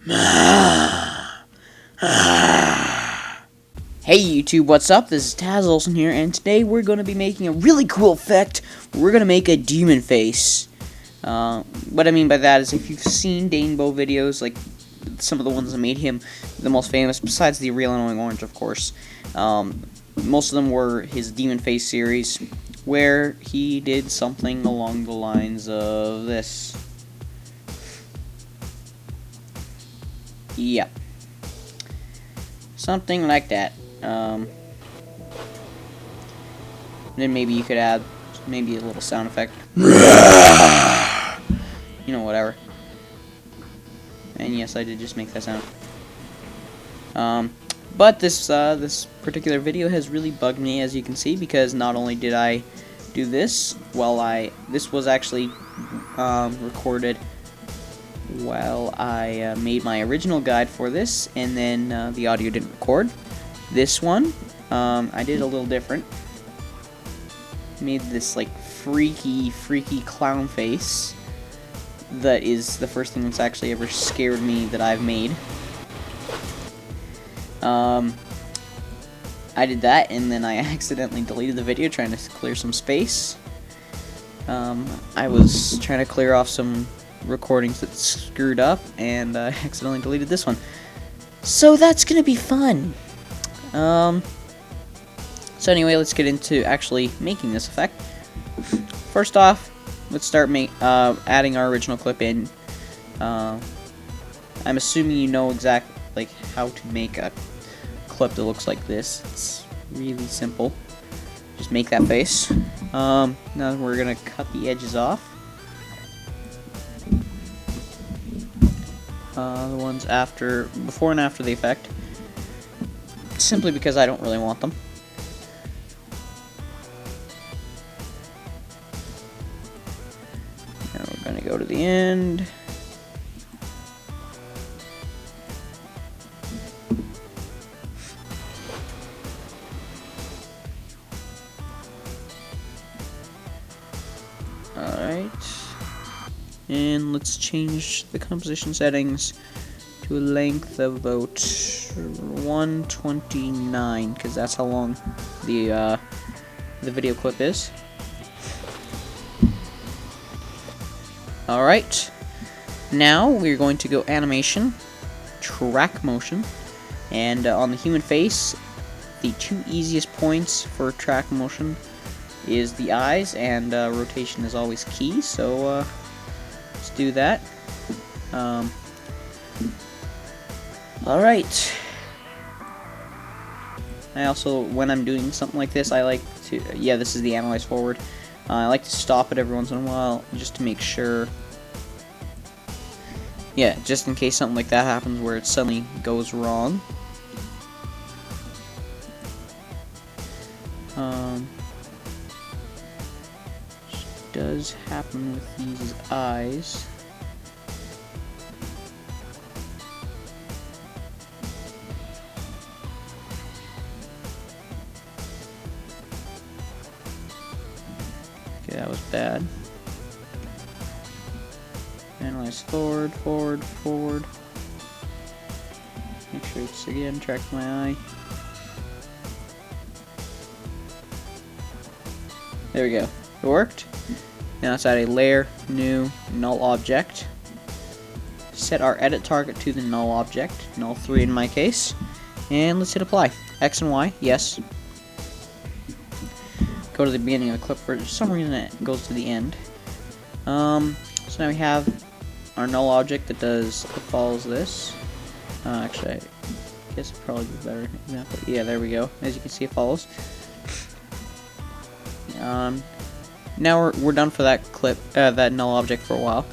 Hey YouTube, what's up? This is Taz Olsen here, and today we're going to be making a really cool effect. We're going to make a demon face. What I mean by that is if you've seen Danebo videos, like some of the ones that made him the most famous, besides the Real Annoying Orange, of course, most of them were his demon face series, where he did something along the lines of this. Yeah. Something like that. Then maybe you could add maybe a little sound effect. You know, whatever. And yes, I did just make that sound. But this particular video has really bugged me, as you can see, because not only did I do this this was actually recorded while I made my original guide for this, and then the audio didn't record. This one, I did a little different. Made this like freaky clown face that is the first thing that's actually ever scared me that I've made. I did that, and then I accidentally deleted the video trying to clear some space. I was trying to clear off some recordings that screwed up, and I accidentally deleted this one. So that's gonna be fun. So anyway, let's get into actually making this effect. First off, let's start adding our original clip in. I'm assuming you know exactly how to make a clip that looks like this. It's really simple. Just make that face. Now we're gonna cut the edges off. The ones before and after the effect, simply because I don't really want them. Now we're gonna go to the end. Alright. And let's change the composition settings to a length of about 129, because that's how long the video clip is. Alright, now we're going to go animation, track motion, and on the human face, the two easiest points for track motion is the eyes, and rotation is always key, so let's do that. Alright. I also, when I'm doing something like this, I like to, this is the analyze forward. I like to stop it every once in a while, just to make sure, just in case something like that happens where it suddenly goes wrong. Which does happen with these eyes. Okay, that was bad. Analyze forward. Make sure it's again track my eye. There we go. It worked. Now let's add a layer, new, null object. Set our edit target to the null object, null 3 in my case. And let's hit apply. X and Y, yes. Go to the beginning of the clip. For some reason it goes to the end. So now we have our null object that follows this. Actually, I guess it'd probably be a better example. Yeah, there we go. As you can see, it follows. Now we're done for that clip, that null object for a while,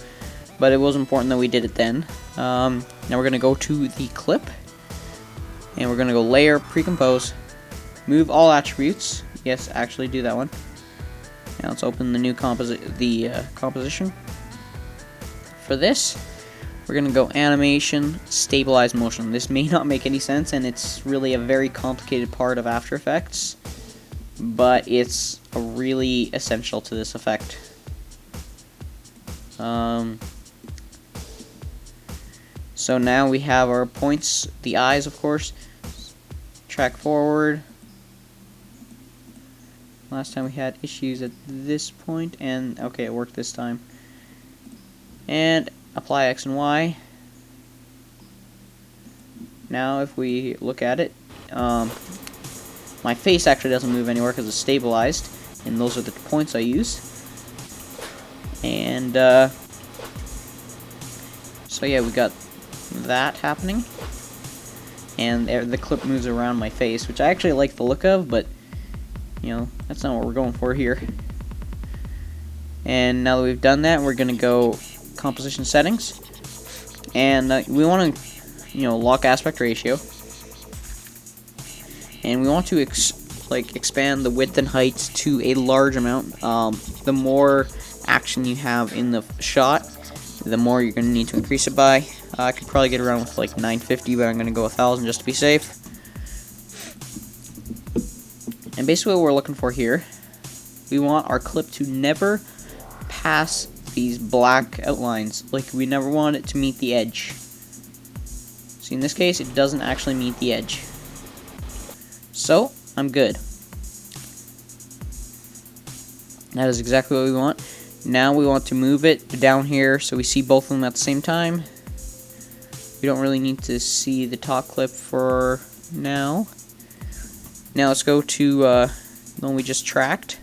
but it was important that we did it then. Now we're gonna go to the clip, and we're gonna go layer, pre-compose, move all attributes. Yes, actually do that one. Now let's open the new composition. For this, we're gonna go animation, stabilize motion. This may not make any sense, and it's really a very complicated part of After Effects, but it's really essential to this effect. So now we have our points, the eyes of course. Track forward. Last time we had issues at this point, and okay, it worked this time. And apply X and Y. Now if we look at it, my face actually doesn't move anywhere because it's stabilized, and those are the points I use. And so yeah, we got that happening, and the clip moves around my face, which I actually like the look of, but you know, that's not what we're going for here. And now that we've done that, we're gonna go composition settings, and we want to, you know, lock aspect ratio, and we want to expand the width and height to a large amount. The more action you have in the shot, the more you're gonna need to increase it by. I could probably get around with like 950, but I'm gonna go 1000 just to be safe. And basically what we're looking for here, we want our clip to never pass these black outlines. Like, we never want it to meet the edge. See, in this case, it doesn't actually meet the edge. So, I'm good. That is exactly what we want. Now we want to move it down here so we see both of them at the same time. We don't really need to see the top clip for now. Now let's go to the one we just tracked.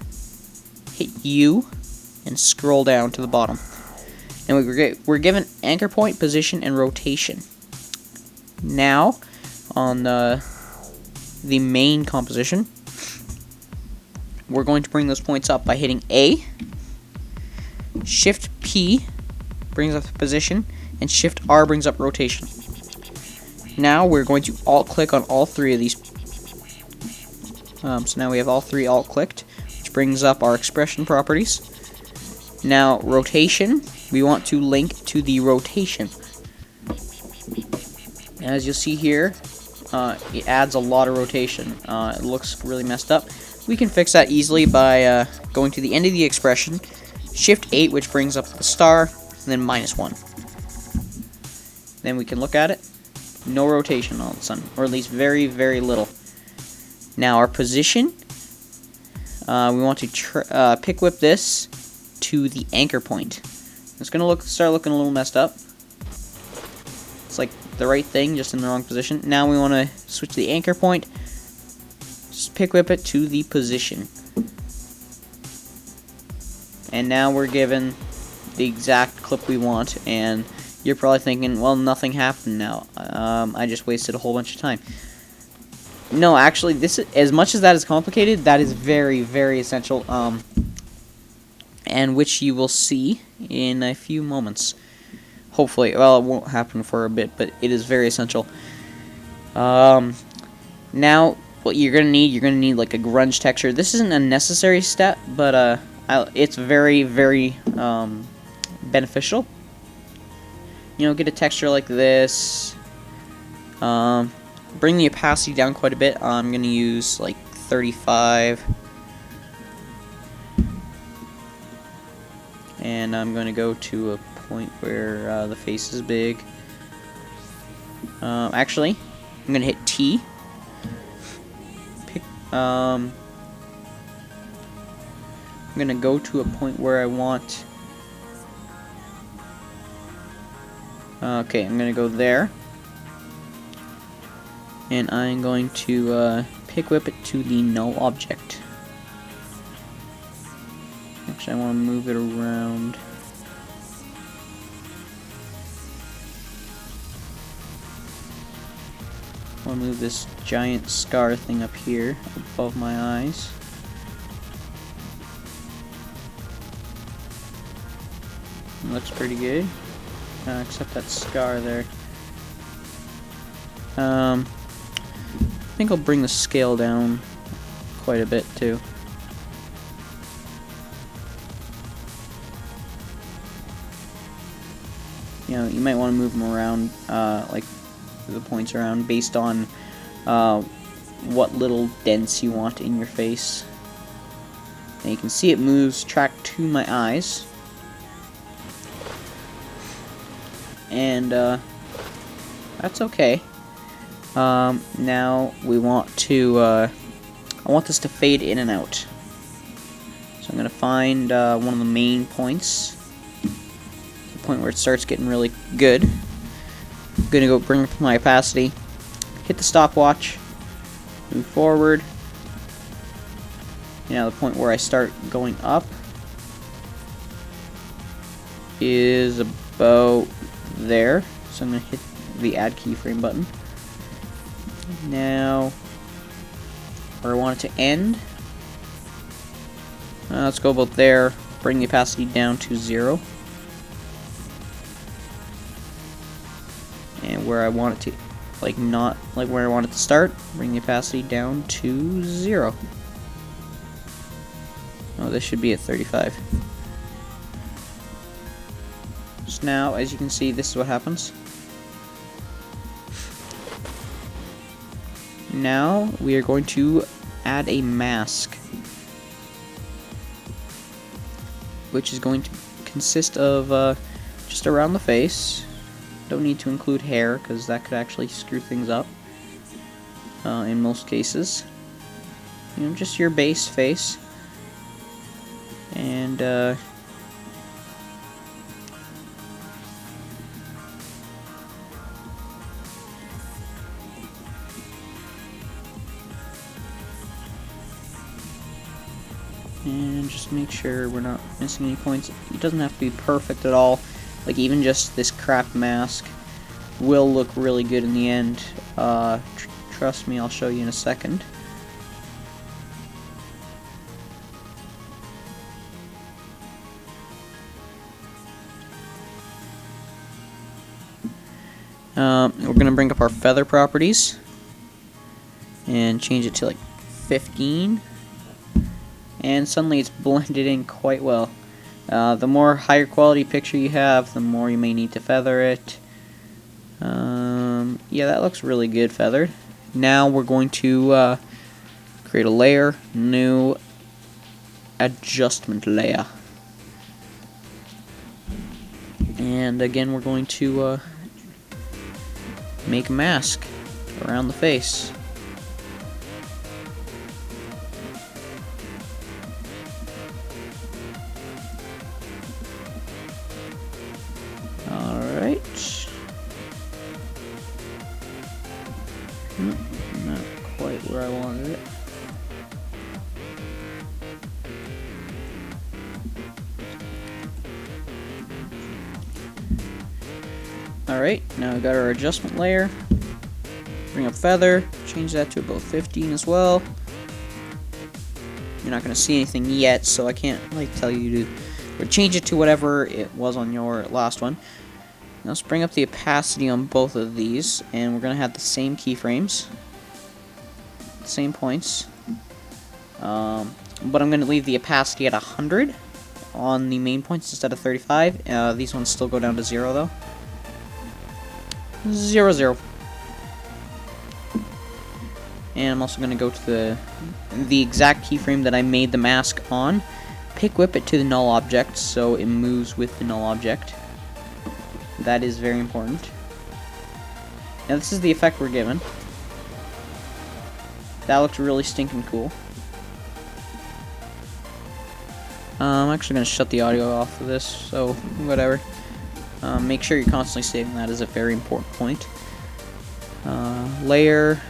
Hit U and scroll down to the bottom. And we're given anchor point, position, and rotation. Now, on the main composition, we're going to bring those points up by hitting A, Shift P brings up the position, and Shift R brings up rotation. Now we're going to alt-click on all three of these. So now we have all three alt-clicked, which brings up our expression properties. Now rotation, we want to link to the rotation. As you'll see here, it adds a lot of rotation. It looks really messed up. We can fix that easily by going to the end of the expression, Shift 8, which brings up the star, and then -1. Then we can look at it. No rotation all of a sudden, or at least very, very little. Now our position, we want to pick whip this to the anchor point. It's gonna start looking a little messed up. It's like the right thing, just in the wrong position. Now we want to switch the anchor point, just pick whip it to the position. And now we're given the exact clip we want, and you're probably thinking, well, nothing happened now. I just wasted a whole bunch of time. No, actually, this is, as much as that is complicated, that is very, very essential, and which you will see in a few moments. Hopefully. Well, it won't happen for a bit, but it is very essential. Now, what you're gonna need like a grunge texture. This isn't a necessary step, but it's very, very beneficial. You know, get a texture like this. Bring the opacity down quite a bit. I'm gonna use like 35, and I'm gonna go to a point where the face is big. Actually, I'm gonna hit T. I'm gonna go to a point where I want. Okay, I'm gonna go there. And I'm going to pick whip it to the Null Object. Actually, I want to move it around. I want to move this giant scar thing up here above my eyes. It looks pretty good, except that scar there. I think I'll bring the scale down quite a bit too. You know, you might want to move them around, like the points around, based on what little dents you want in your face. And you can see it moves track to my eyes. And That's okay. Now we want to, I want this to fade in and out. So I'm going to find one of the main points, the point where it starts getting really good. I'm going to go bring up my opacity, hit the stopwatch, move forward. Now the point where I start going up is about there. So I'm going to hit the add keyframe button. Now, where I want it to end, let's go about there, bring the opacity down to 0. And where I want it to, like not like where I want it to start, bring the opacity down to 0. Oh, this should be at 35. So now, as you can see, this is what happens. Now we are going to add a mask, which is going to consist of just around the face. Don't need to include hair because that could actually screw things up in most cases. You know, just your base face, and just make sure we're not missing any points. It doesn't have to be perfect at all. Like, even just this crap mask will look really good in the end. Trust me, I'll show you in a second. We're going to bring up our feather properties and change it to like 15. And suddenly it's blended in quite well. The more higher quality picture you have, the more you may need to feather it. Yeah, that looks really good feathered. Now we're going to create a layer, new adjustment layer. And again, we're going to make a mask around the face. Not quite where I wanted it. Alright, now we've got our adjustment layer. Bring up feather, change that to about 15 as well. You're not going to see anything yet, so I can't tell you to change it to whatever it was on your last one. Now let's bring up the opacity on both of these, and we're going to have the same keyframes, same points, but I'm going to leave the opacity at 100 on the main points instead of 35. These ones still go down to 0 though. 0, 0. And I'm also going to go to the exact keyframe that I made the mask on, pick whip it to the null object so it moves with the null object. That is very important. Now this is the effect we're given. That looks really stinking cool. I'm actually going to shut the audio off of this, so whatever. Make sure you're constantly saving that as a very important point. Layer.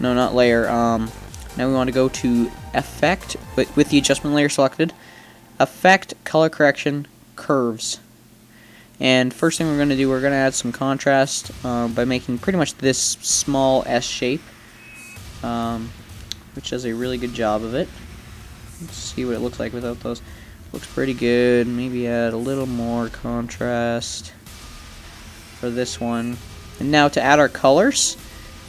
No, not layer. Now we want to go to Effect, but with the adjustment layer selected. Effect, Color Correction, Curves. And first thing we're going to do, we're going to add some contrast by making pretty much this small S shape, which does a really good job of it. Let's see what it looks like without those. Looks pretty good. Maybe add a little more contrast for this one. And now to add our colors,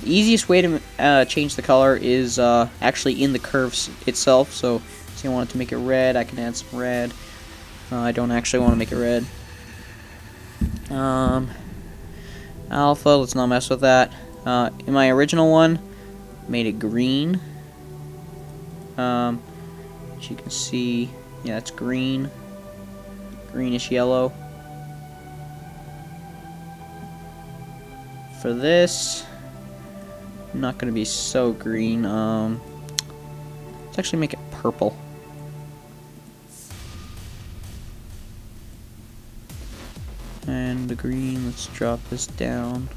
the easiest way to change the color is actually in the curves itself. So, say I wanted to make it red, I can add some red. I don't actually want to make it red. Alpha, let's not mess with that. In my original one, made it green. As you can see, yeah, it's green, greenish yellow. for this, not going to be so green. Let's actually make it purple. And the green, let's drop this down.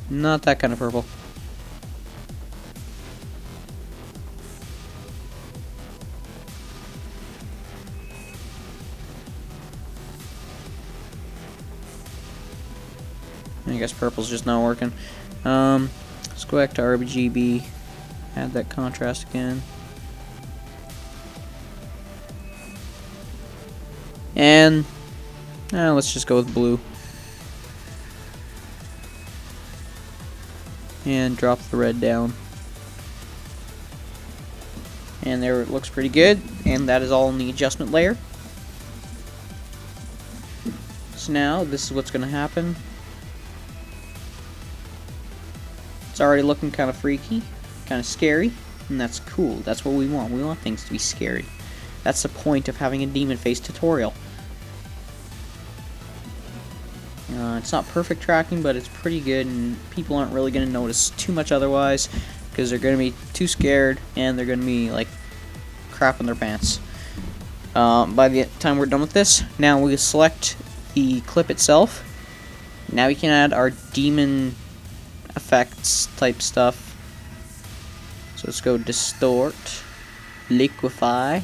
Not that kind of purple. I guess purple's just not working. Let's go back to RGB, add that contrast again. And let's just go with blue. And drop the red down. And there, it looks pretty good. And that is all in the adjustment layer. So now, this is what's going to happen. It's already looking kind of freaky, kind of scary, and that's cool. That's what we want. We want things to be scary. That's the point of having a demon face tutorial. It's not perfect tracking, but it's pretty good, and people aren't really going to notice too much otherwise, because they're going to be too scared, and they're going to be like crap in their pants. By the time we're done with this, now we select the clip itself. Now we can add our demon effects type stuff. So let's go distort, liquefy,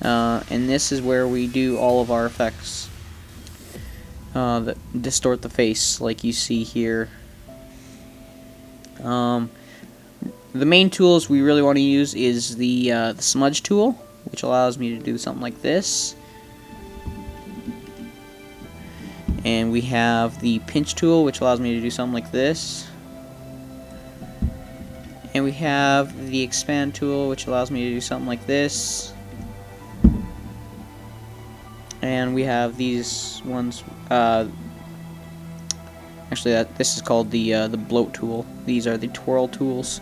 and this is where we do all of our effects that distort the face, like you see here. The main tools we really want to use is the Smudge Tool, which allows me to do something like this. And we have the Pinch Tool, which allows me to do something like this. And we have the Expand Tool, which allows me to do something like this. And we have these ones. Actually, this is called the Bloat Tool. These are the Twirl tools,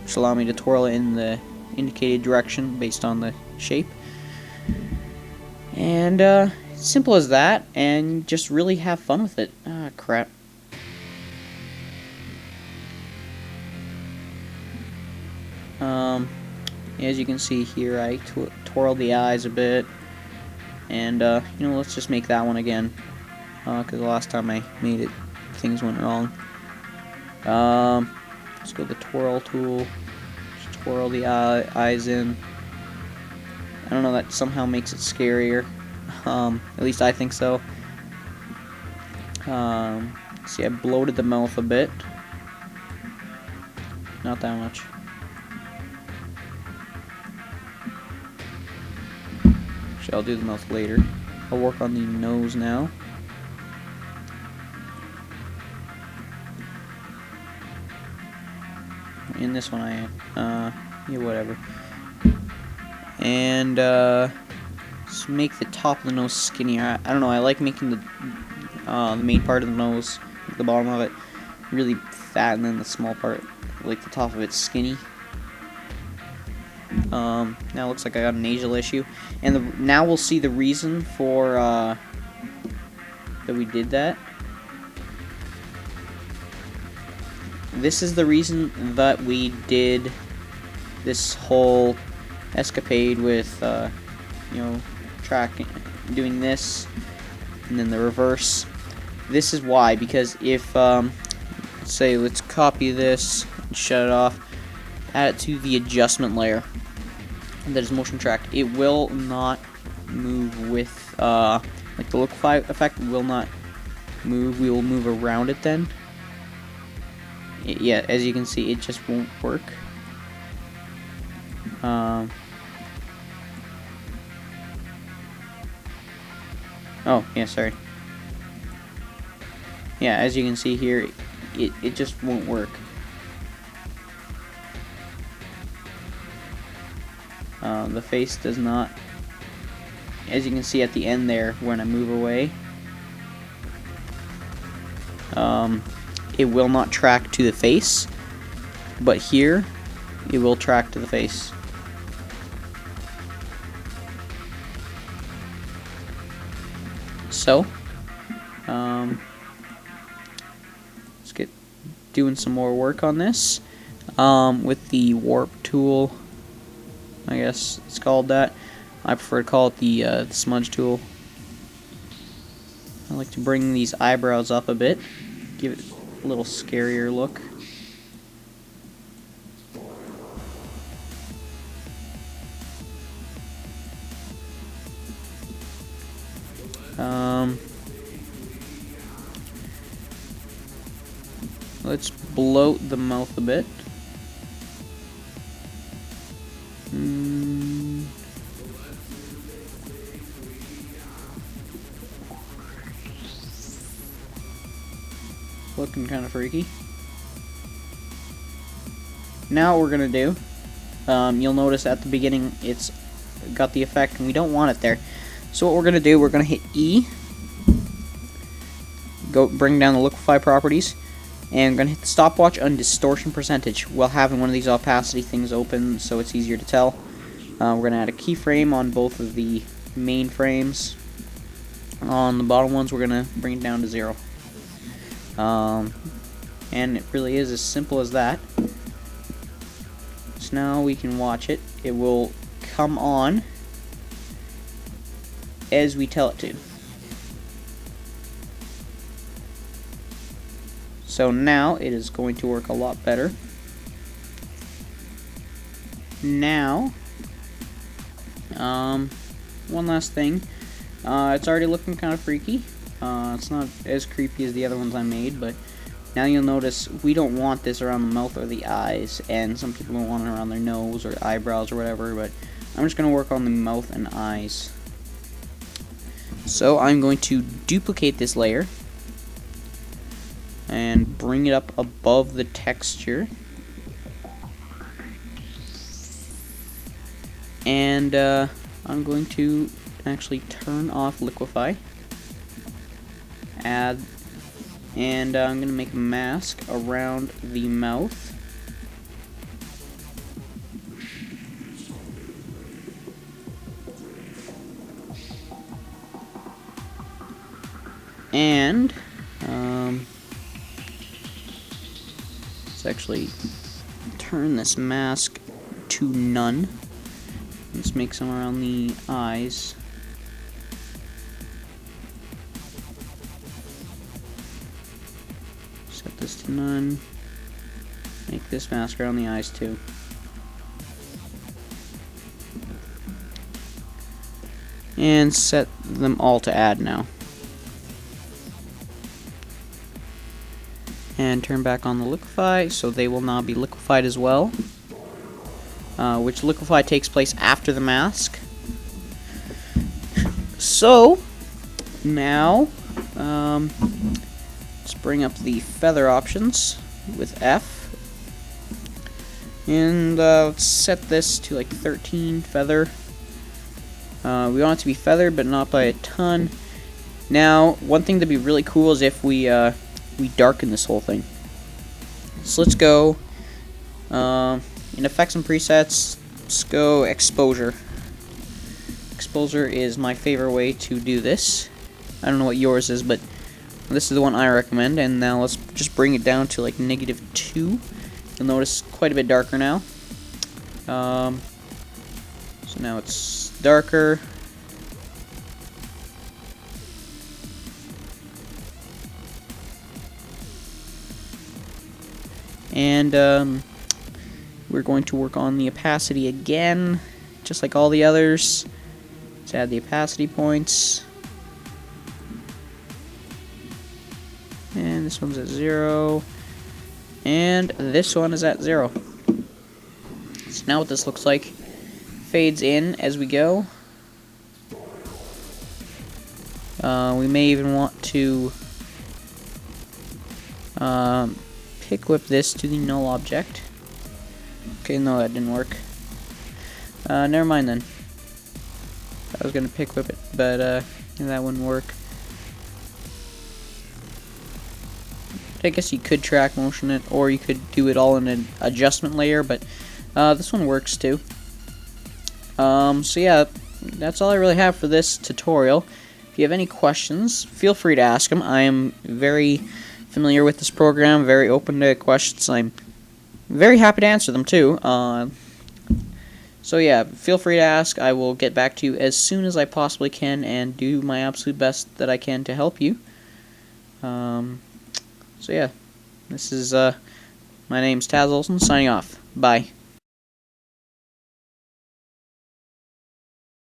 which allow me to twirl it in the indicated direction based on the shape. And simple as that, and just really have fun with it. Ah, crap. As you can see here, I twirled the eyes a bit, and you know, let's just make that one again, because the last time I made it, things went wrong. Let's go with the Twirl tool, just twirl the eyes in. I don't know, that somehow makes it scarier. At least I think so. See, I bloated the mouth a bit. Not that much. Actually, I'll do the mouth later. I'll work on the nose now. In this one I am. Yeah, whatever. And let's make the top of the nose skinnier. I don't know, I like making the main part of the nose, the bottom of it, really fat, and then the small part, like the top of it, skinny. Now it looks like I got a nasal issue, and now we'll see the reason for that we did that. This is the reason that we did this whole escapade with, you know, tracking, doing this, and then the reverse. This is why, because if, say, let's copy this and shut it off, add it to the adjustment layer that is motion tracked, it will not move with, like the liquefy effect will not move. We will move around it then. Yeah, as you can see, it just won't work. Oh, yeah, sorry. Yeah, as you can see here, it just won't work. The face does not, as you can see at the end there, when I move away, it will not track to the face, but here, it will track to the face. so. Let's get doing some more work on this with the warp tool. I guess it's called that. I prefer to call it the smudge tool. I like to bring these eyebrows up a bit, give it a little scarier look. Let's bloat the mouth a bit. Looking kind of freaky. Now what we're gonna do, you'll notice at the beginning it's got the effect and we don't want it there. So what we're gonna do, we're gonna hit E, go bring down the liquify properties, and I'm gonna hit the stopwatch on distortion percentage while having one of these opacity things open so it's easier to tell. We're gonna add a keyframe on both of the main frames. On the bottom ones, we're gonna bring it down to 0. And it really is as simple as that. So now we can watch it. It will come on as we tell it to. So now it is going to work a lot better. Now, one last thing. It's already looking kind of freaky. It's not as creepy as the other ones I made, but now you'll notice we don't want this around the mouth or the eyes, and some people don't want it around their nose or eyebrows or whatever, but I'm just going to work on the mouth and eyes. So I'm going to duplicate this layer and bring it up above the texture. And I'm going to actually turn off liquify. Add, and I'm going to make a mask around the mouth. And let's actually turn this mask to none. Let's make some around the eyes. Set this to none. Make this mask around the eyes too. And set them all to add now. And turn back on the liquify, so they will now be liquefied as well. Which liquify takes place after the mask. So, now, let's bring up the feather options with F. And let's set this to like 13 feather. We want it to be feathered, but not by a ton. Now, one thing that'd be really cool is if we darken this whole thing. So let's go in effects and presets. Let's go exposure. Exposure is my favorite way to do this. I don't know what yours is, but this is the one I recommend. And now let's just bring it down to like -2. You'll notice quite a bit darker now. So now it's darker. And we're going to work on the opacity again, just like all the others. Let's add the opacity points. And this one's at 0. And this one is at 0. So now what this looks like, fades in as we go. We may even want to pick whip this to the null object. Okay, no, that didn't work. Never mind then. I was gonna pick whip it, but that wouldn't work. I guess you could track motion it, or you could do it all in an adjustment layer, but this one works too. So yeah, that's all I really have for this tutorial. If you have any questions, feel free to ask them. I am very familiar with this program, very open to questions. I'm very happy to answer them too. So yeah, feel free to ask. I will get back to you as soon as I possibly can and do my absolute best that I can to help you. So yeah, this is my name's Taz Olson signing off. Bye.